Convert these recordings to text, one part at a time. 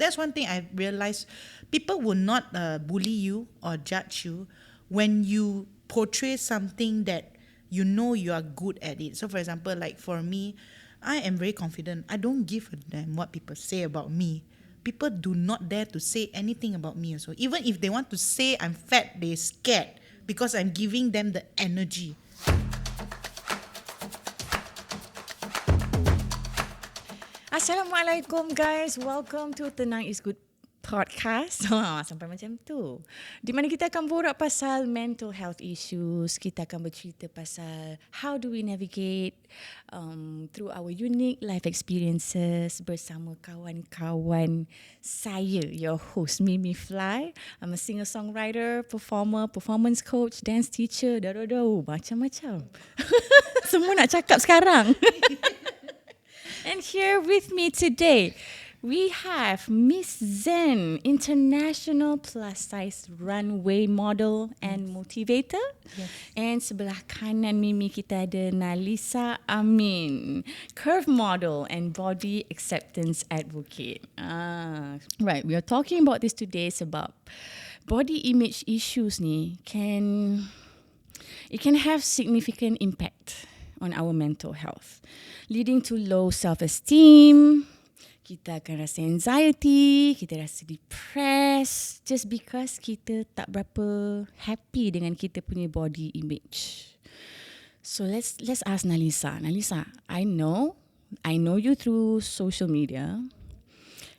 That's one thing I realized. People will not bully you or judge you when you portray something that you know you are good at it. So for example, like for me, I am very confident. I don't give a damn what people say about me. People do not dare to say anything about me also. Even if they want to say I'm fat, they're scared because I'm giving them the energy. Assalamualaikum guys, welcome to Tenang is Good podcast. Sampai macam tu. Di mana kita akan borak pasal mental health issues. Kita akan bercerita pasal how do we navigate through our unique life experiences bersama kawan-kawan saya, your host Mimifly. I'm a singer-songwriter, performer, performance coach, dance teacher, macam-macam. Semua nak cakap sekarang. And here with me today, we have Miss Zen, international plus-size runway model and motivator. Yes. And sebelah kanan Mimi kita ada Nalisa, Amin, curve model and body acceptance advocate. Right, we are talking about this today sebab body image issues ni can have significant impact on our mental health, leading to low self-esteem. Kita akan rasa anxiety, kita rasa depressed just because kita tak berapa happy dengan kita punya body image. So let's ask Nalisa. Nalisa, I know you through social media.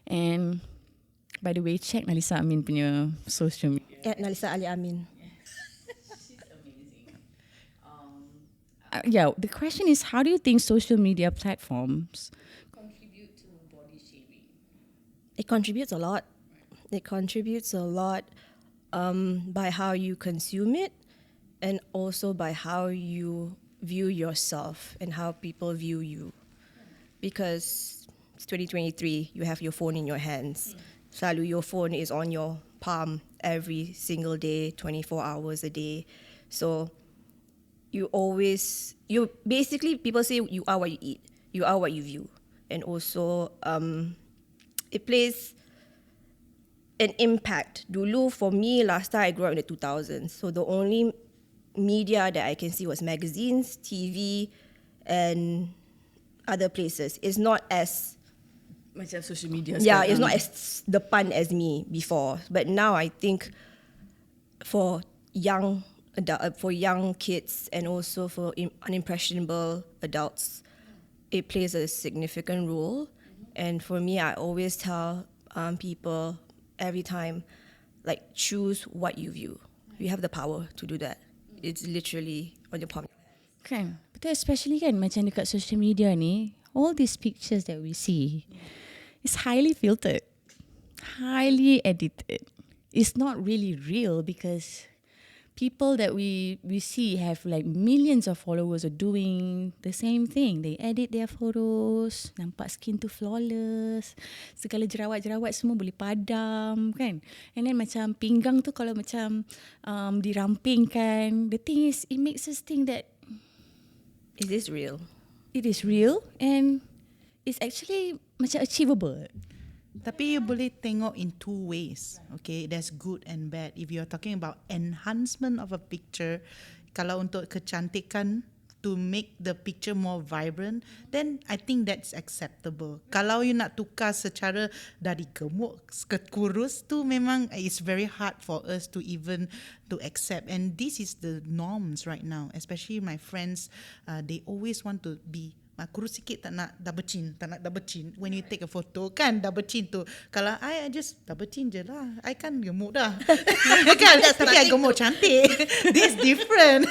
And by the way, check Nalisa Amin punya social media. At Nalisa Ali Amin. The question is, how do you think social media platforms contribute to body shaming? It contributes a lot. It contributes a lot by how you consume it and also by how you view yourself and how people view you. Because it's 2023, you have your phone in your hands. Selalu your phone is on your palm every single day, 24 hours a day. So basically, people say you are what you eat, you are what you view. And also, it plays an impact. Dulu, for me, last time I grew up in the 2000s. So the only media that I can see was magazines, TV, and other places. It's not as... Macam social media. Yeah, it's not as depan as me before. But now I think for young kids and also for unimpressionable adults, it plays a significant role. And for me, I always tell people every time, like, choose what you view. You have the power to do that. It's literally on your palm. Kan, betul, especially kan macam dekat social media ni, all these pictures that we see is highly filtered, highly edited. It's not really real because people that we see have like millions of followers are doing the same thing. They edit their photos, nampak skin tu flawless, segala jerawat-jerawat semua boleh padam kan. And then macam pinggang tu kalau macam dirampingkan, the thing is it makes us think that is this real? It is real and it's actually macam achievable. Tapi you boleh tengok in two ways. Okay, there's good and bad. If you're talking about enhancement of a picture, kalau untuk kecantikan, to make the picture more vibrant, then I think that's acceptable. Kalau you nak tukar secara dari gemuk ke kurus tu, memang it's very hard for us to even to accept. And this is the norms right now. Especially my friends, they always want to be kurus sikit, tak nak double chin. When you take a photo kan, double chin tu, kalau I just double chin je lah, I kan gemuk dah. Kan, tapi I gemuk cantik. This different.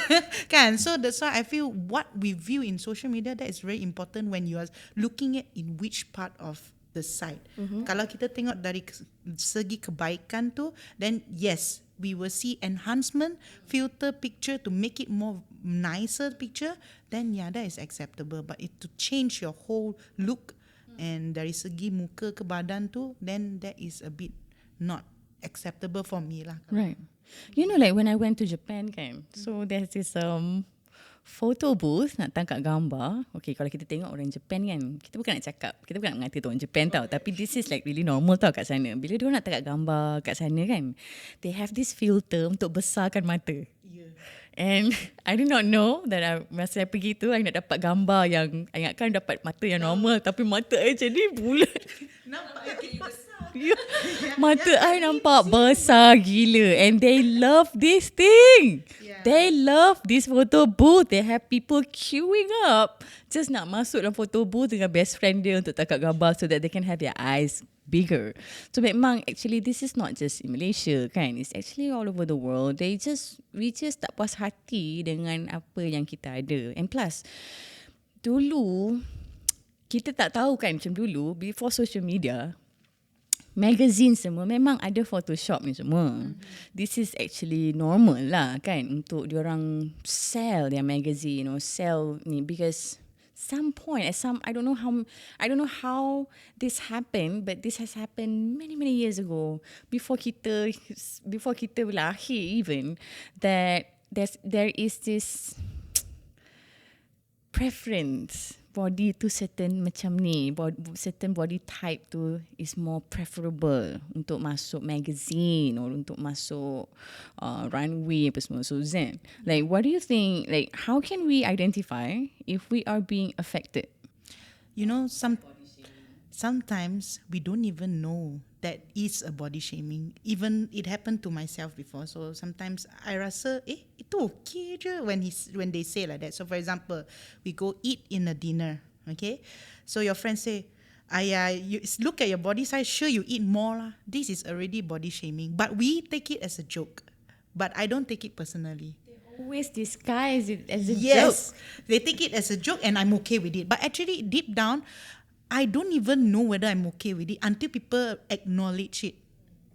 Kan, so that's why I feel what we view in social media, that is very important when you are looking at in which part of the site. Kalau kita tengok dari segi kebaikan tu, then yes, we will see enhancement, filter picture to make it more nicer picture, then yeah, that is acceptable. But to change your whole look and dari segi muka ke badan tu, then that is a bit not acceptable for me lah. Right. You know, like when I went to Japan kan, so there's this photo booth nak tangkap gambar. Okay, kalau kita tengok orang Japan kan, kita bukan nak cakap, kita bukan nak mengata tu orang Japan tau, tapi this is like really normal tau kat sana. Bila dia nak tangkap gambar kat sana kan, they have this filter untuk besarkan mata. And I do not know that masa saya pergi tu, I nak dapat gambar yang, I ingatkan dapat mata yang normal, tapi mata I jadi bulat. Nampak besar. Mata I nampak besar gila. And they love this thing. They love this photo booth. They have people queuing up just nak masuk dalam photo booth dengan best friend dia untuk tangkap gambar so that they can have their eyes bigger. So memang actually this is not just in Malaysia kan. It's actually all over the world. We just tak puas hati dengan apa yang kita ada. And plus, dulu kita tak tahu kan, macam dulu before social media, magazine semua memang ada Photoshop ni semua. This is actually normal lah kan untuk diorang sell their magazine or sell ni, because some point I don't know how this happened, but this has happened many years ago before kita lahir even, that there is this preference, body tu certain macam ni, certain body type tu is more preferable untuk masuk magazine or untuk masuk runway apa semua. So Zen, like what do you think, like how can we identify if we are being affected? You know, sometimes we don't even know that is a body shaming. Even it happened to myself before. So sometimes I rasa, itu okay je when they say like that. So for example, we go eat in a dinner, okay? So your friend say, you look at your body size, sure you eat more lah. This is already body shaming. But we take it as a joke. But I don't take it personally. Always disguise it as a joke. Yes, they take it as a joke and I'm okay with it. But actually deep down, I don't even know whether I'm okay with it until people acknowledge it.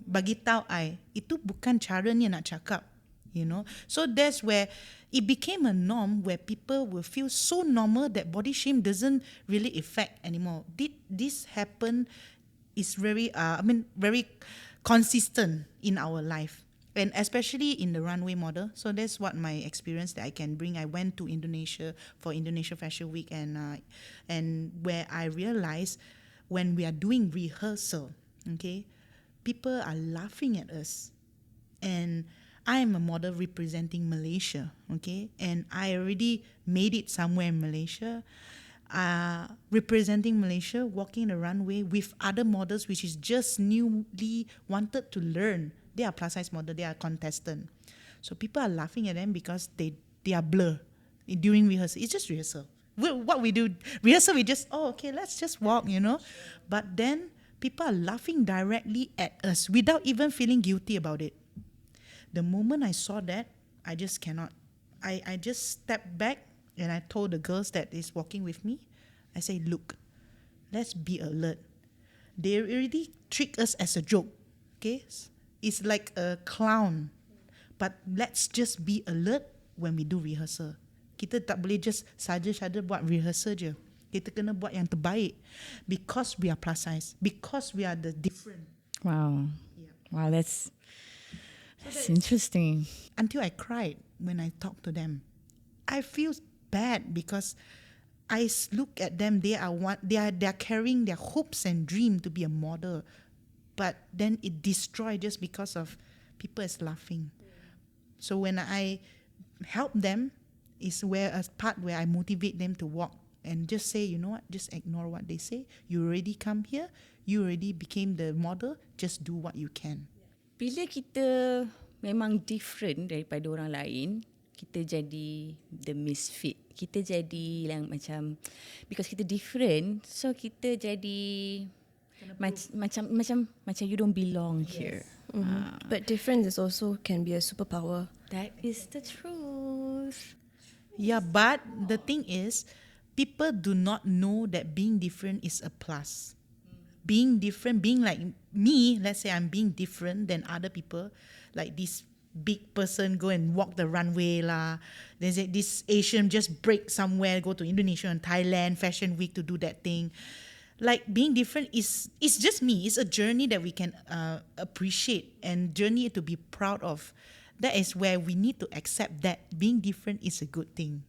Bagi tahu I, itu bukan caranya nak cakap, you know. So that's where it became a norm where people will feel so normal that body shame doesn't really affect anymore. This happen is very, very consistent in our life. And especially in the runway model. So that's what my experience that I can bring. I went to Indonesia for Indonesia Fashion Week, and where I realized when we are doing rehearsal, okay, people are laughing at us. And I am a model representing Malaysia, okay, and I already made it somewhere in Malaysia. Representing Malaysia, walking the runway with other models which is just newly wanted to learn. They are plus size model, they are contestant. So people are laughing at them because they are blur during rehearsal. It's just rehearsal. What we do, rehearsal, we just, okay, let's just walk, you know. But then people are laughing directly at us without even feeling guilty about it. The moment I saw that, I just cannot. I just stepped back and I told the girls that is walking with me, I say, look, let's be alert. They already treat us as a joke, okay? It's like a clown. But let's just be alert when we do rehearsal. Kita tak boleh just saja-saja buat rehearsal je. Kita kena buat yang terbaik. Because we are plus size. Because we are the different. Wow. Yeah. Wow, that's interesting. Until I cried when I talked to them. I feel bad because I look at them. They are carrying their hopes and dream to be a model. But then it destroyed just because of people is laughing. So when I help them, is where a part where I motivate them to walk and just say, you know what, just ignore what they say. You already come here, you already became the model, just do what you can. Bila kita memang different daripada orang lain, kita jadi the misfit. Kita jadi yang macam, because kita different, so kita jadi macam you don't belong here. Mm-hmm. But difference is also can be a superpower. That is the truth. Yeah, but the thing is, people do not know that being different is a plus. Being different, being like me, let's say I'm being different than other people, like this big person go and walk the runway lah. There's this Asian just break somewhere, go to Indonesia and Thailand Fashion Week to do that thing. Like being different is just me. It's a journey that we can appreciate and journey to be proud of. That is where we need to accept that being different is a good thing.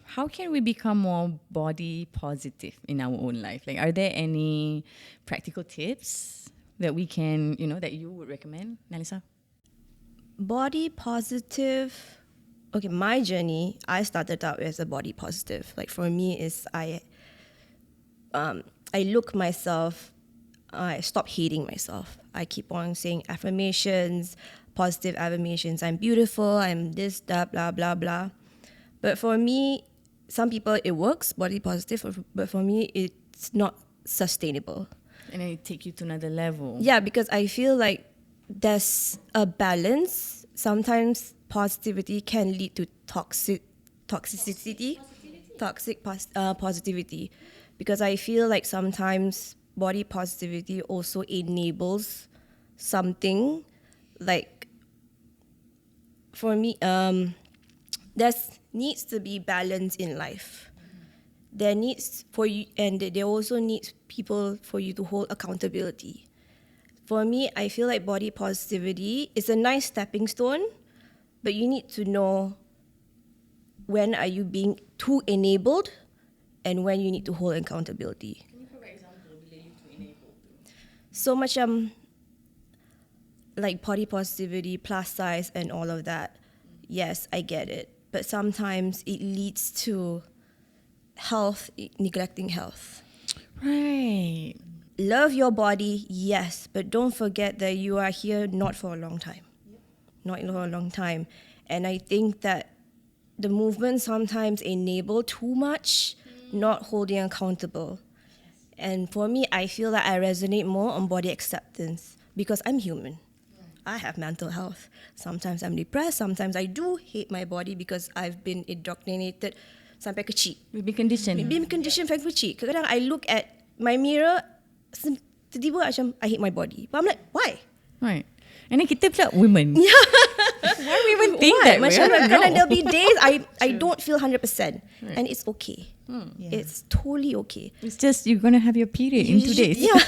How can we become more body positive in our own life? Like, are there any practical tips that we can, that you would recommend, Nalisa? Body positive. Okay, my journey, I started out as a body positive. Like for me is I look myself, I stop hating myself. I keep on saying affirmations, positive affirmations. I'm beautiful, I'm this, that, blah, blah, blah. But for me, some people it works, body positive, but for me it's not sustainable. And then it take you to another level. Yeah, because I feel like there's a balance. Sometimes positivity can lead to toxicity, positivity. Because I feel like sometimes body positivity also enables something. Like for me, there needs to be balance in life. There needs for you, and there also needs people for you to hold accountability. For me, I feel like body positivity is a nice stepping stone, but you need to know when are you being too enabled and when you need to hold accountability. Can you provide example bila you to enable? So macam like body positivity, plus size and all of that. Yes, I get it. But sometimes it leads to health, neglecting health. Right. Love your body, yes, but don't forget that you are here not for a long time. Not for a long time. And I think that the movement sometimes enable too much, not holding accountable. And for me, I feel that I resonate more on body acceptance because I'm human. I have mental health. Sometimes I'm depressed, sometimes I do hate my body because I've been indoctrinated sampai kecil. We've been conditioned. Being conditioned sampai kecil. Kadang-kadang I look at my mirror, tiba-tiba macam I hate my body. But I'm like, why? Right. And then kita pula women. Yeah. Why we even think that way? Macam I don't kadang know. there'll be days I don't feel 100%. Right. And it's okay. Yeah. It's totally okay. It's just you're going to have your period in 2 days. Yeah.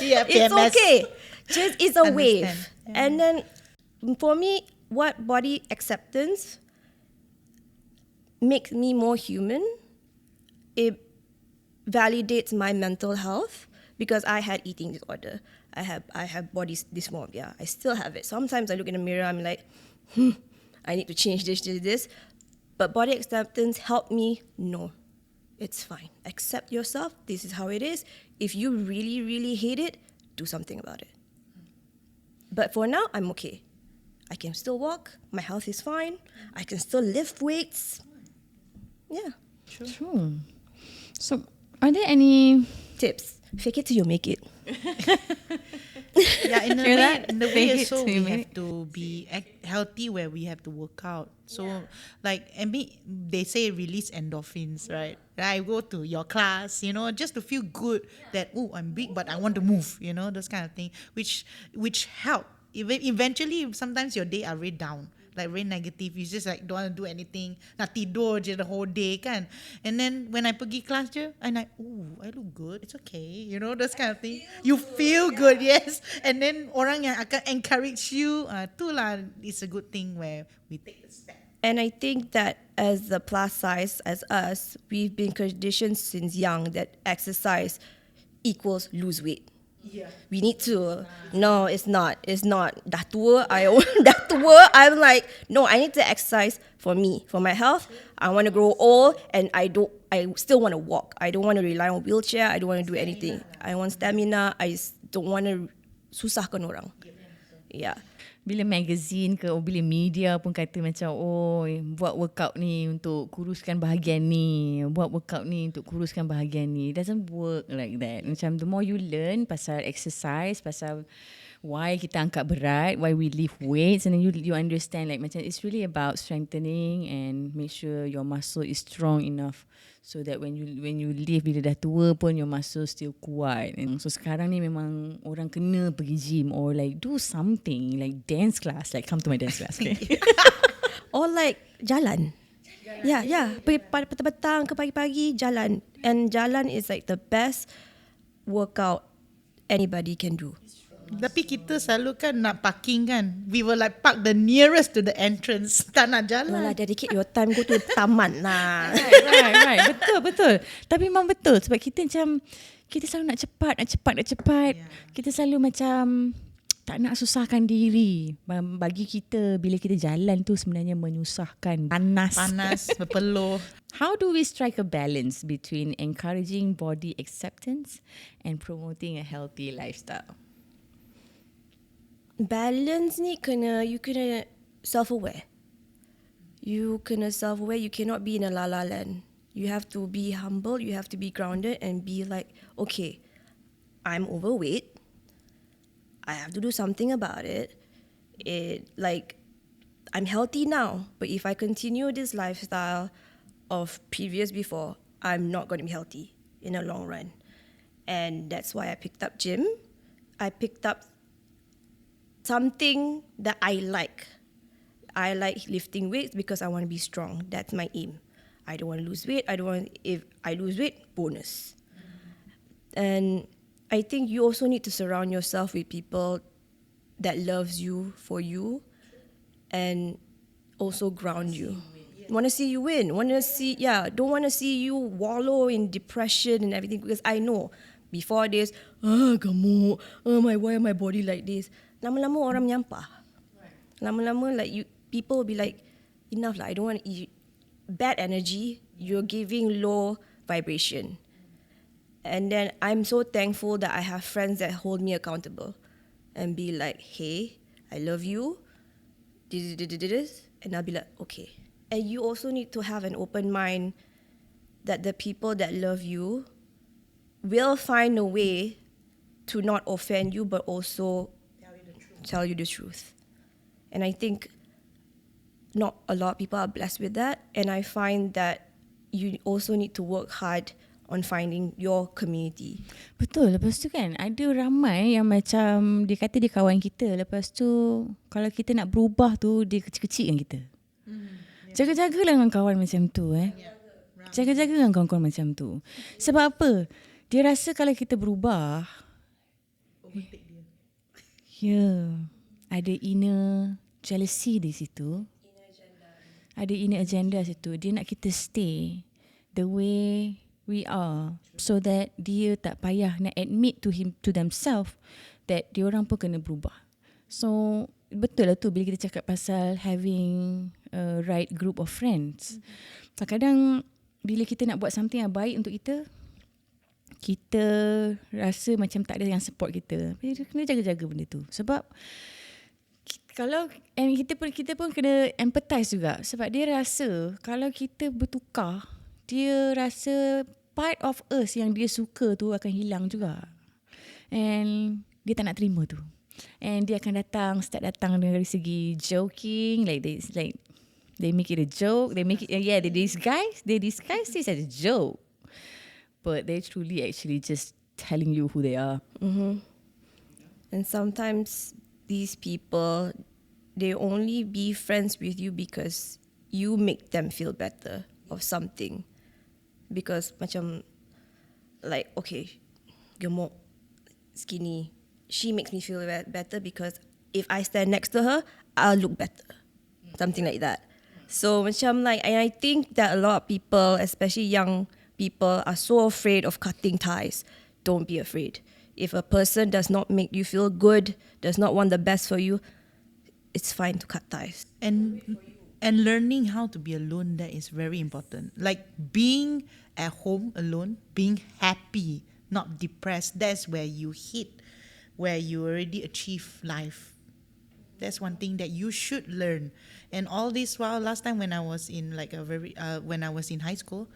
Yeah, It's PMS. okay. Just it's a Understand. wave. Yeah. And then for me, what body acceptance makes me more human, it validates my mental health because I had eating disorder. I have body dysmorphia. I still have it. Sometimes I look in the mirror, I'm like, I need to change this. But body acceptance helped me, no, it's fine. Accept yourself. This is how it is. If you really, really hate it, do something about it. But for now, I'm okay. I can still walk. My health is fine. I can still lift weights. Yeah. True. So, are there any Tips. Fake it till you make it. Yeah, in a Hear way, that? in the Fake way it so till you we make have to be healthy where we have to work out. So like, they say release endorphins, right? I go to your class, just to feel good that, oh, I'm big, but I want to move, those kind of thing, which help. Eventually, sometimes your day are very down, like very negative. You just like don't want to do anything. Nak tidur je the whole day kan. And then when I pergi class je, I'm like, oh, I look good. It's okay. Those kind of thing. You feel good, yes. And then orang yang akan encourage you, tu lah, it's a good thing where we take the step. And I think that as the plus size, as us, we've been conditioned since young that exercise equals lose weight. Yeah. We need to. No, it's not. It's not. Dah tua, I'm like, no, I need to exercise for me, for my health. I want to grow old and I still want to walk. I don't want to rely on wheelchair. I don't want to do anything. I want stamina. I don't want to susahkan orang. Yeah. bila magazine ke bila media pun kata macam buat workout ni untuk kuruskan bahagian ni, buat workout ni untuk kuruskan bahagian ni. It doesn't work like that. Macam the more you learn pasal exercise, pasal why kita angkat berat, why we lift weights, and then you understand like macam it's really about strengthening and make sure your muscle is strong enough so that when you lift bila dah tua pun your muscle still kuat. And so sekarang ni memang orang kena pergi gym or like do something like dance class, like come to my dance class, okay? Or like jalan. Yeah. Petang-petang ke pagi-pagi jalan. And jalan is like the best workout anybody can do. Tapi kita selalu kan nak parking kan. We will like park the nearest to the entrance. Tak nak Alah, jalan. dedicate your time go to taman lah. Right. Betul. Tapi memang betul sebab kita macam kita selalu nak cepat. Kita selalu macam tak nak susahkan diri. Bagi kita bila kita jalan tu sebenarnya menyusahkan. Panas, berpeluh. How do we strike a balance between encouraging body acceptance and promoting a healthy lifestyle? Balance ni you kena self-aware. You cannot be in a la-la land. You have to be humble, you have to be grounded and be like, okay, I'm overweight. I have to do something about it. I'm healthy now, but if I continue this lifestyle of previous before, I'm not going to be healthy in the long run. And that's why I picked up gym. I picked up something that I like. I like lifting weights because I want to be strong. That's my aim. I don't want to lose weight. If I lose weight, bonus. And I think you also need to surround yourself with people that loves you for you and also ground you. Want to see you win. Don't want to see you wallow in depression and everything, because I know before this, gemuk, why my body like this. Lama-lama orang menyampah. Lama-lama people will be like, enough lah, I don't want to eat. Bad energy, you're giving low vibration. And then I'm so thankful that I have friends that hold me accountable and be like, hey, I love you, this, and I'll be like, okay. And you also need to have an open mind that the people that love you will find a way to not offend you, but also tell you the truth. And I think not a lot of people are blessed with that. And I find that you also need to work hard on finding your community. Betul. Lepas tu kan ada ramai yang macam dia kata dia kawan kita. Lepas tu kalau kita nak berubah tu dia kecil-kecilkan kita. Jaga-jagalah dengan kawan macam tu Jaga-jaga dengan kawan-kawan macam tu. Sebab apa? Dia rasa kalau kita berubah, ada inner jealousy di situ. Ada inner agenda situ. Dia nak kita stay the way we are, so that dia tak payah nak admit to themselves that dia orang pun kena berubah. So betul lah tu bila kita cakap pasal having a right group of friends. Kadang-kadang bila kita nak buat something yang baik untuk kita rasa macam tak ada yang support kita. Kena jaga-jaga benda tu. Sebab kalau kita pun kena empathize juga, sebab dia rasa kalau kita bertukar, dia rasa part of us yang dia suka tu akan hilang juga. And dia tak nak terima tu. And dia akan start datang dari segi joking, they make it a joke, they disguise this as a joke. But they truly actually just telling you who they are. Mm-hmm. And sometimes these people, they only be friends with you because you make them feel better of something. Because macam okay, gemuk, skinny, she makes me feel better because if I stand next to her, I'll look better. Something like that. So macam and I think that a lot of people, especially young people, are so afraid of cutting ties. Don't be afraid. If a person does not make you feel good, does not want the best for you, it's fine to cut ties. And learning how to be alone, that is very important. Like being at home alone, being happy, not depressed, that's where you where you already achieve life. That's one thing that you should learn. And all this while, last time when I was in when I was in high school,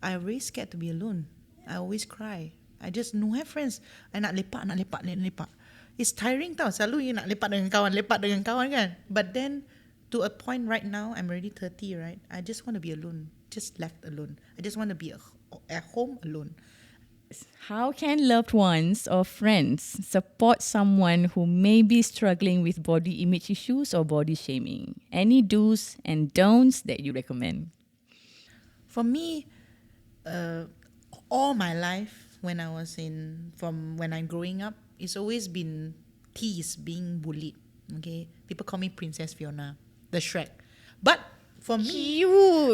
I was really scared to be alone. I always cry. I just no have friends. I nak lepak. It's tiring tau. Selalu you nak lepak dengan kawan kan. But then to a point right now, I'm already 30, right? I just want to be alone. Just left alone. I just want to be at home alone. How can loved ones or friends support someone who may be struggling with body image issues or body shaming? Any do's and don'ts that you recommend? For me, all my life, when I'm growing up, it's always been teased, being bullied. Okay, people call me Princess Fiona, the Shrek. But for me,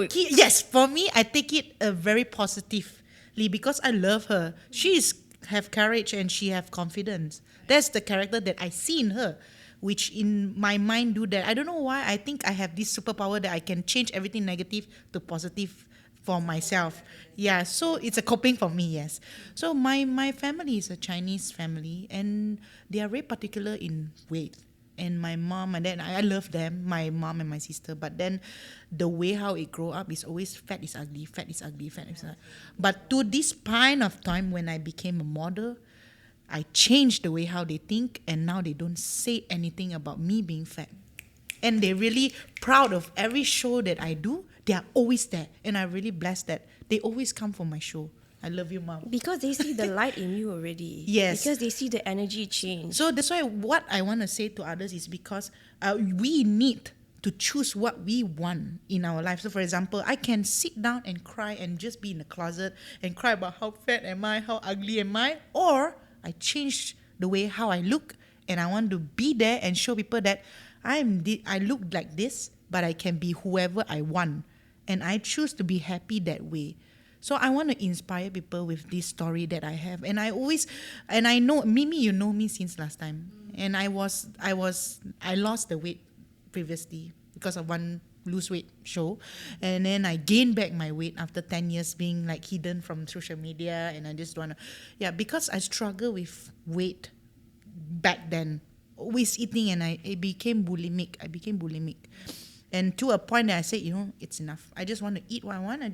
Cute. yes, for me, I take it very positively because I love her. She have courage and she have confidence. That's the character that I see in her, which in my mind do that. I don't know why. I think I have this superpower that I can change everything negative to positive for myself. Yeah, so it's a coping for me, yes. So my family is a Chinese family and they are very particular in weight. And my mom and then I love them, my mom and my sister. But then the way how it grow up is always fat is ugly, fat is ugly, fat is ugly. But to this point of time when I became a model, I changed the way how they think and now they don't say anything about me being fat. And they're really proud of every show that I do. They are always there. And I'm really blessed that they always come for my show. I love you, Mom. Because they see the light in you already. Yes. Because they see the energy change. So that's why what I want to say to others is because we need to choose what we want in our life. So for example, I can sit down and cry and just be in the closet and cry about how fat am I, how ugly am I, or I change the way how I look and I want to be there and show people that I look like this, but I can be whoever I want. And I choose to be happy that way. So I want to inspire people with this story that I have. And I know, Mimi, you know me since last time. And I lost the weight previously because of one lose weight show. And then I gained back my weight after 10 years being like hidden from social media. And I just want to, because I struggle with weight back then. Always eating and I became bulimic. And to a point that I said, it's enough. I just want to eat what I want.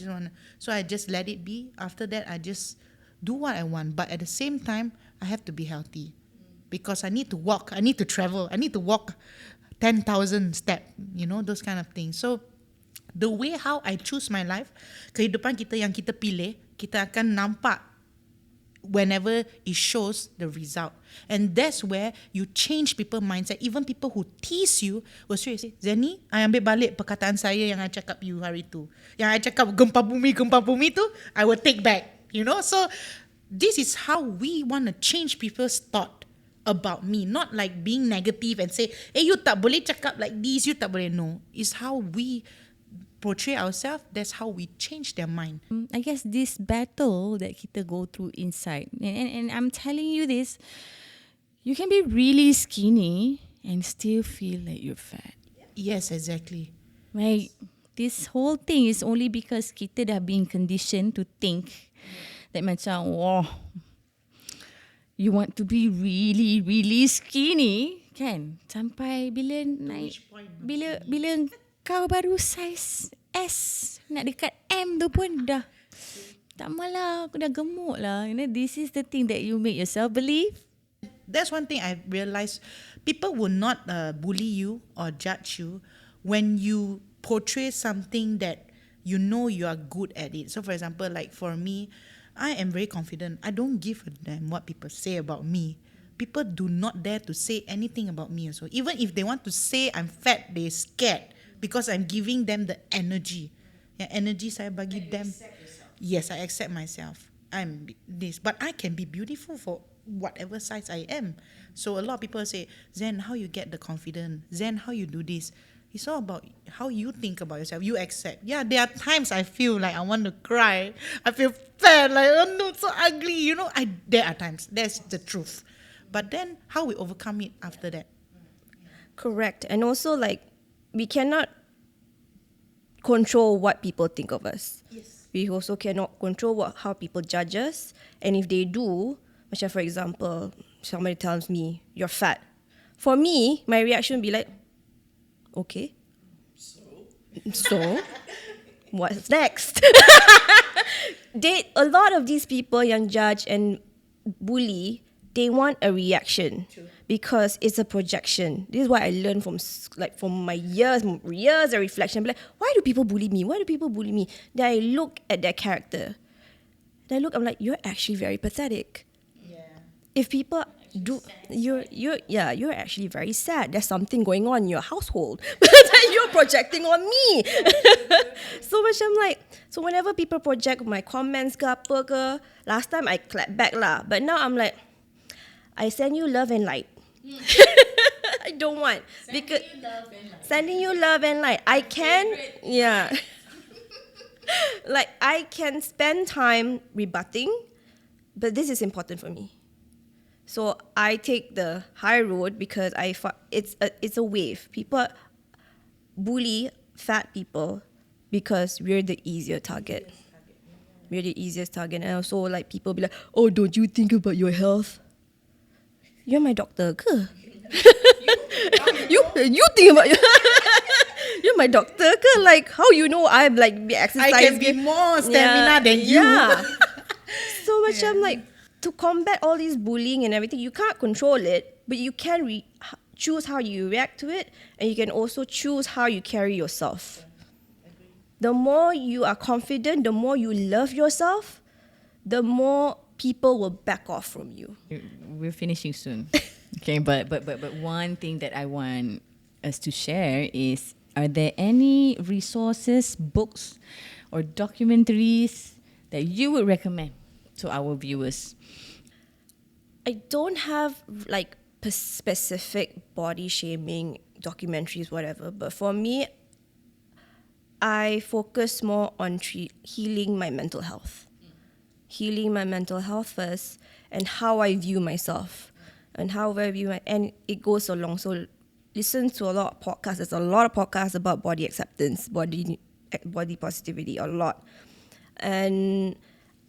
So I just let it be. After that, I just do what I want. But at the same time, I have to be healthy. Because I need to walk. I need to travel. I need to walk 10,000 steps. Those kind of things. So the way how I choose my life, kehidupan kita yang kita pilih, kita akan nampak whenever it shows the result. And that's where you change people's mindset. Even people who tease you will say, Zeni, I ambil balik perkataan saya yang I cakap you hari tu. Yang I cakap gempa bumi tu, I will take back. So this is how we want to change people's thought about me. Not like being negative and say, you tak boleh cakap like this, you tak boleh. No. It's how we portray ourselves, that's how we change their mind. I guess this battle that kita go through inside, and I'm telling you this, you can be really skinny and still feel like you're fat. Yes, exactly. Right? This whole thing is only because kita dah being conditioned to think that macam, you want to be really, really skinny, kan? Sampai bila naik, bila kau baru size S, nak dekat M tu pun dah tak malah, aku dah gemuk lah. This is the thing that you make yourself believe. That's one thing I realized. People will not bully you or judge you when you portray something that you know you are good at it. So for example, like for me, I am very confident. I don't give a damn what people say about me. People do not dare to say anything about me also. Even if they want to say I'm fat, they're scared. Because I'm giving them the energy. Energy saya bagi them. Yes, I accept myself. I'm this. But I can be beautiful for whatever size I am. So a lot of people say, Zen, how you get the confidence? Zen, how you do this? It's all about how you think about yourself. You accept. Yeah, there are times I feel like I want to cry. I feel fat, like, oh no, so ugly. There are times. That's the truth. But then how we overcome it after that? Correct. And also we cannot control what people think of us. Yes. We also cannot control how people judge us. And if they do, for example, somebody tells me, you're fat. For me, my reaction would be like, okay. So what's next? A lot of these people yang judge and bully, they want a reaction. True. Because it's a projection. This is what I learned from my years of reflection. Like, why do people bully me? Then I look at their character. I'm like, you're actually very pathetic. Yeah. If people do, you're actually very sad. There's something going on in your household that you're projecting on me. So whenever people project my comments ke apa ke, last time I clap back lah. But now I'm like, I send you love and light. I don't want. Sending you love and light. I can, yeah. Like, I can spend time rebutting, but this is important for me. So I take the high road because it's a wave. People bully fat people because we're the easier target. We're the easiest target. And also, like, people be like, oh, don't you think about your health? You're my doctor, ke? you think about your you're my doctor, ke? Like, how you know I'm like be exercising? I can be more stamina than you. Yeah. So much I'm like, to combat all this bullying and everything, you can't control it, but you can choose how you react to it, and you can also choose how you carry yourself. The more you are confident, the more you love yourself, the more people will back off from you. We're finishing soon. Okay, but one thing that I want us to share is, are there any resources, books, or documentaries that you would recommend to our viewers? I don't have like specific body shaming documentaries, whatever, but for me, I focus more on healing my mental health. Healing my mental health first, and how I view myself, and how I view and it goes along. So listen to a lot of podcasts. There's a lot of podcasts about body acceptance, body positivity, a lot. And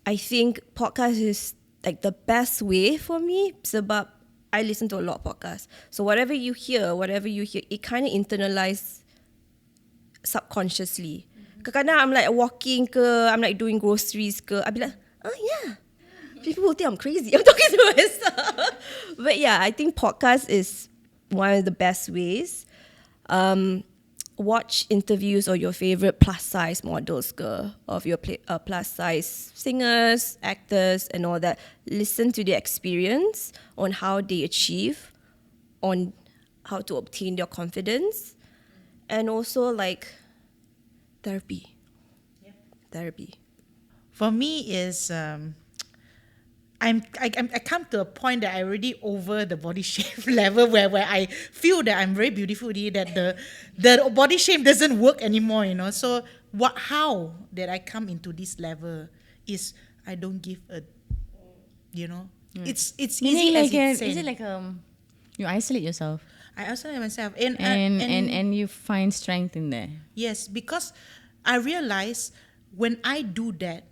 I think podcast is like the best way for me, sebab I listen to a lot of podcasts. So whatever you hear, it kind of internalize subconsciously. Kadang-kadang I'm like walking I'm like doing groceries I'll be like, oh yeah. People will think I'm crazy. I'm talking to myself. But yeah, I think podcast is one of the best ways. Watch interviews of your favorite plus size models, of your plus size singers, actors, and all that. Listen to their experience on how they achieve, on how to obtain their confidence, and also like therapy. Yep. Therapy. For me is I come to a point that I already over the body shape level where I feel that I'm very beautiful, that the body shape doesn't work anymore, So how did I come into this level is I don't give a, it's easy as it's saying. Is it like you isolate yourself? I isolate myself and you find strength in there. Yes, because I realize when I do that,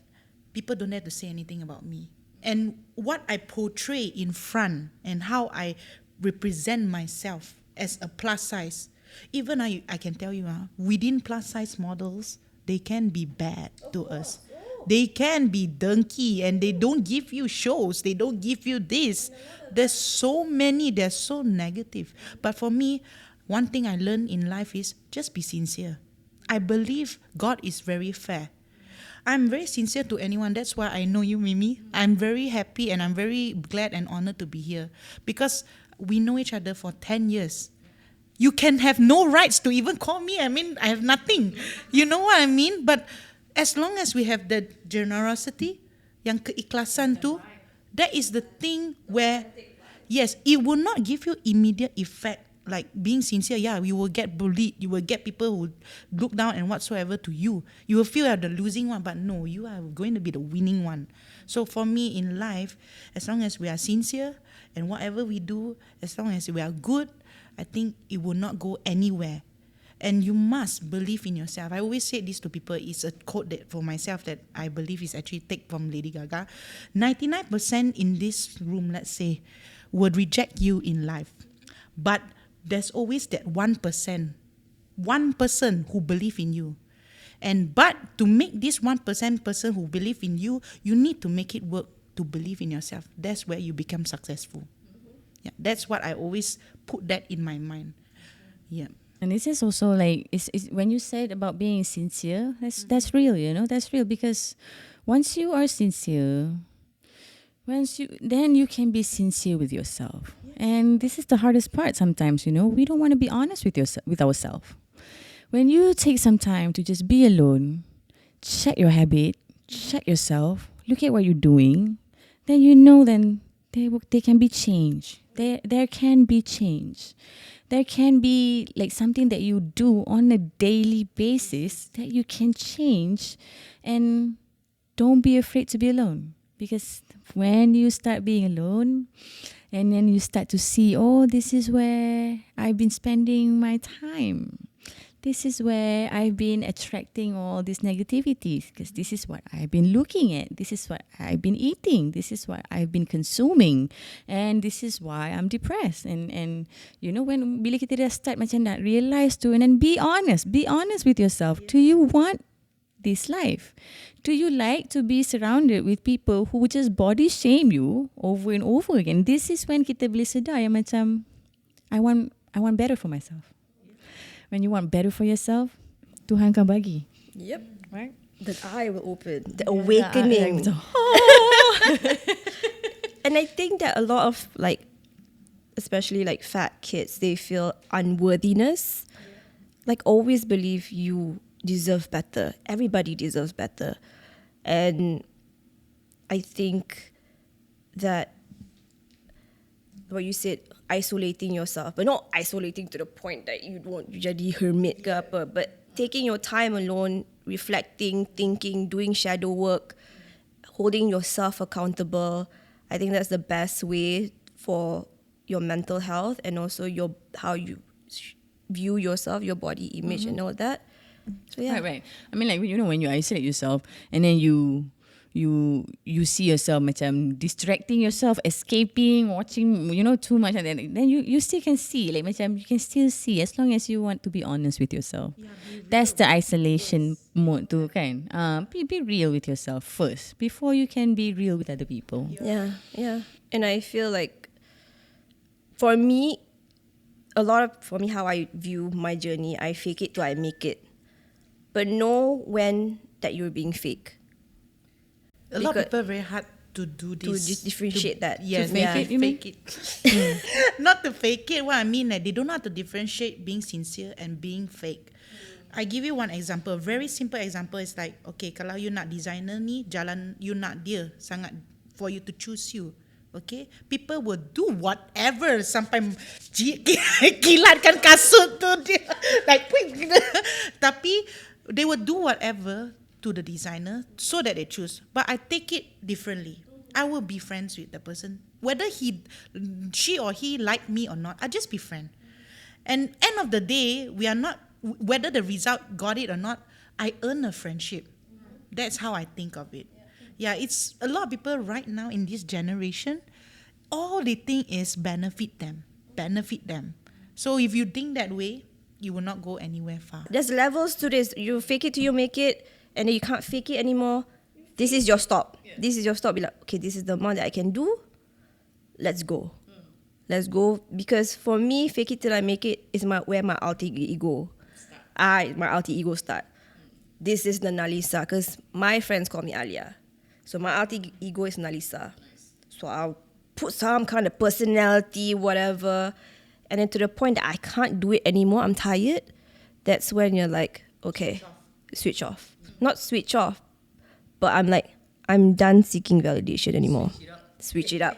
people don't have to say anything about me. And what I portray in front and how I represent myself as a plus size, even I can tell you, within plus size models, they can be bad to us. They can be donkey and they don't give you shows. They don't give you this. There's so many, they're so negative. But for me, one thing I learned in life is just be sincere. I believe God is very fair. I'm very sincere to anyone. That's why I know you, Mimi. I'm very happy and I'm very glad and honored to be here because we know each other for 10 years. You can have no rights to even call me. I mean, I have nothing. You know what I mean? But as long as we have the generosity, yang keikhlasan tu, that is the thing where, yes, it will not give you immediate effect. Like being sincere, you will get bullied. You will get people who look down and whatsoever to you. You will feel you're the losing one, but no, you are going to be the winning one. So for me in life, as long as we are sincere and whatever we do, as long as we are good, I think it will not go anywhere. And you must believe in yourself. I always say this to people. It's a quote that for myself that I believe is actually taken from Lady Gaga. 99% in this room, let's say, would reject you in life. But there's always that 1%, one person who believe in you. But to make this 1% person who believe in you, you need to make it work to believe in yourself. That's where you become successful. Yeah, that's what I always put that in my mind. Yeah. And this is also like, it's when you said about being sincere, that's real, that's real because once you are sincere, then you can be sincere with yourself. And this is the hardest part sometimes, we don't want to be honest with ourselves. When you take some time to just be alone, check your habit, check yourself, look at what you're doing, then they can be changed. There can be change. There can be like something that you do on a daily basis that you can change, and don't be afraid to be alone, because when you start being alone and then you start to see, oh, this is where I've been spending my time. This is where I've been attracting all these negativities, because this is what I've been looking at. This is what I've been eating. This is what I've been consuming. And this is why I'm depressed. And you know, when bila kita dah start macam nak realize tu, and then be honest with yourself. Do you want this life? Do you like to be surrounded with people who just body shame you over and over again? This is when kita boleh sedar yang macam, I want better for myself. When you want better for yourself, Tuhan akan bagi. Yep. Right? The eye will open. The awakening. And I think that a lot of like, especially like fat kids, they feel unworthiness. Like always believe you deserve better. Everybody deserves better. And I think that what you said, isolating yourself, but not isolating to the point that you won't jadi hermit ke apa, but taking your time alone, reflecting, thinking, doing shadow work, holding yourself accountable. I think that's the best way for your mental health, and also how you view yourself, your body image and all that. So yeah. Right. I mean, like, you know, when you isolate yourself and then you see yourself macam distracting yourself, escaping, watching, you know, too much, and then you still can see, like macam you can still see, as long as you want to be honest with yourself. That's the isolation mode tu kan. Be real with yourself first before you can be real with other people. Yeah. And I feel like for me, how I view my journey, I fake it till I make it. But know when that you're being fake. A lot of people very hard to do this. To differentiate that. Yes, To fake it, you mean? fake it. Not to fake it. What I mean, like, they don't know how to differentiate being sincere and being fake. I give you one example. Very simple example is like, okay, kalau you nak designer ni, jalan you nak dia sangat for you to choose you. Okay, people will do whatever sampai kilatkan kasut tu dia. Like, tapi they will do whatever to the designer so that they choose. But I take it differently. I will be friends with the person. Whether she or he like me or not, I just be friend. And end of the day, we are not, whether the result got it or not, I earn a friendship. That's how I think of it. Yeah, it's a lot of people right now in this generation, all they think is benefit them. So if you think that way, you will not go anywhere far. There's levels to this. You fake it till you make it, and then you can't fake it anymore. This is your stop. This is your stop. Be like, okay, this is the amount that I can do. Let's go. Let's go. Because for me, fake it till I make it is where my alter ego. My alter ego start. This is the Nalisa, because my friends call me Alia. So my alter ego is Nalisa. So I'll put some kind of personality, whatever. And then to the point that I can't do it anymore, I'm tired. That's when you're like, okay, switch off. Not switch off, but I'm like, I'm done seeking validation anymore. Switch it up.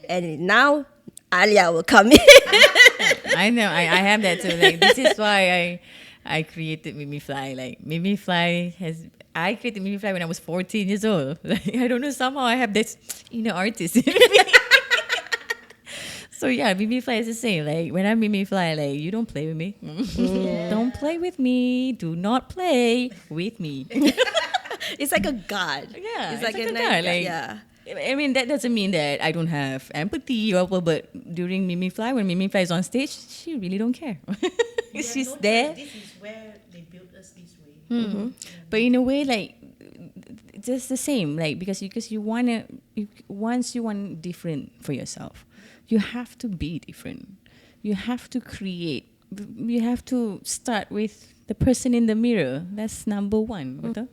And now, Alia will come in. I know, I have that too. Like, this is why I created Mimifly. Like, I created Mimifly when I was 14 years old. Like, I don't know, somehow I have this inner artist in me. So yeah, Mimifly is the same. Like, when I'm Mimifly, like, you don't play with me. Don't play with me. Do not play with me. It's like a god. Yeah, it's like a god. god. Like, Yeah. I mean, that doesn't mean that I don't have empathy or whatever, but during Mimifly, when Mimifly is on stage, she really don't care. She's there. This is where they built us this way. Mm-hmm. But in a way, like, just the same. Like, because you once you want different for yourself, you have to be different. You have to create. You have to start with the person in the mirror. That's number one. Betul?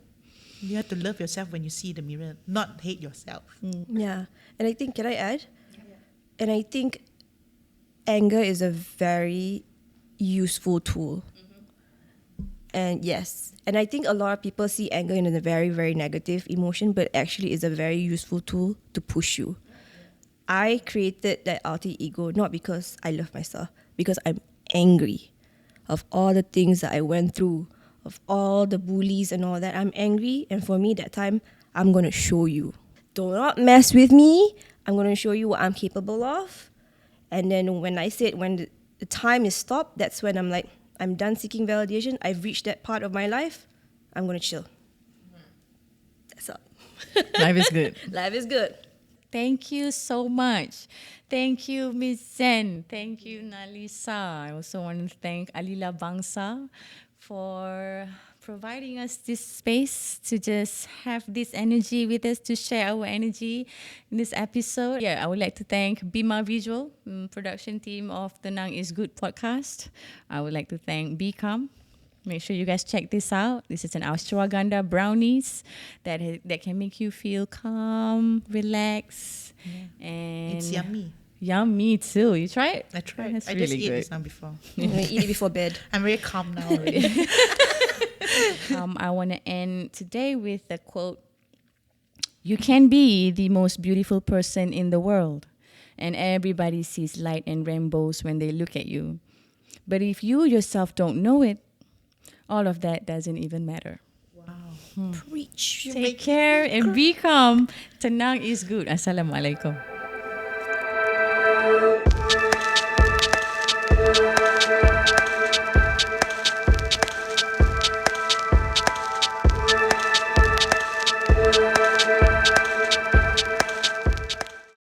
You have to love yourself when you see the mirror, not hate yourself. Yeah. And I think, can I add? And I think anger is a very useful tool. And yes. And I think a lot of people see anger in a very, very negative emotion, but actually is a very useful tool to push you. I created that alter ego not because I love myself, because I'm angry of all the things that I went through, of all the bullies and all that. I'm angry, and for me that time, I'm going to show you. Do not mess with me. I'm going to show you what I'm capable of. And then when the time is stopped, that's when I'm like, I'm done seeking validation. I've reached that part of my life. I'm going to chill. That's all. Life is good. Life is good. Thank you so much. Thank you, Miss Zen. Thank you, Nalisa. I also want to thank Alila Bangsar for providing us this space to just have this energy with us, to share our energy in this episode. Yeah, I would like to thank Bima Visual, production team of Tenang is Good podcast. I would like to thank Bcom. Make sure you guys check this out. This is an ashwagandha brownies that can make you feel calm, relax, and It's yummy. Yummy too. You try it? I tried. That's I really just ate good. this one before. I'm going to eat it before bed. I'm very calm now already. I want to end today with a quote. You can be the most beautiful person in the world, and everybody sees light and rainbows when they look at you. But if you yourself don't know it, all of that doesn't even matter. Wow. Preach. Take care and be calm. Tenang is good. Assalamualaikum.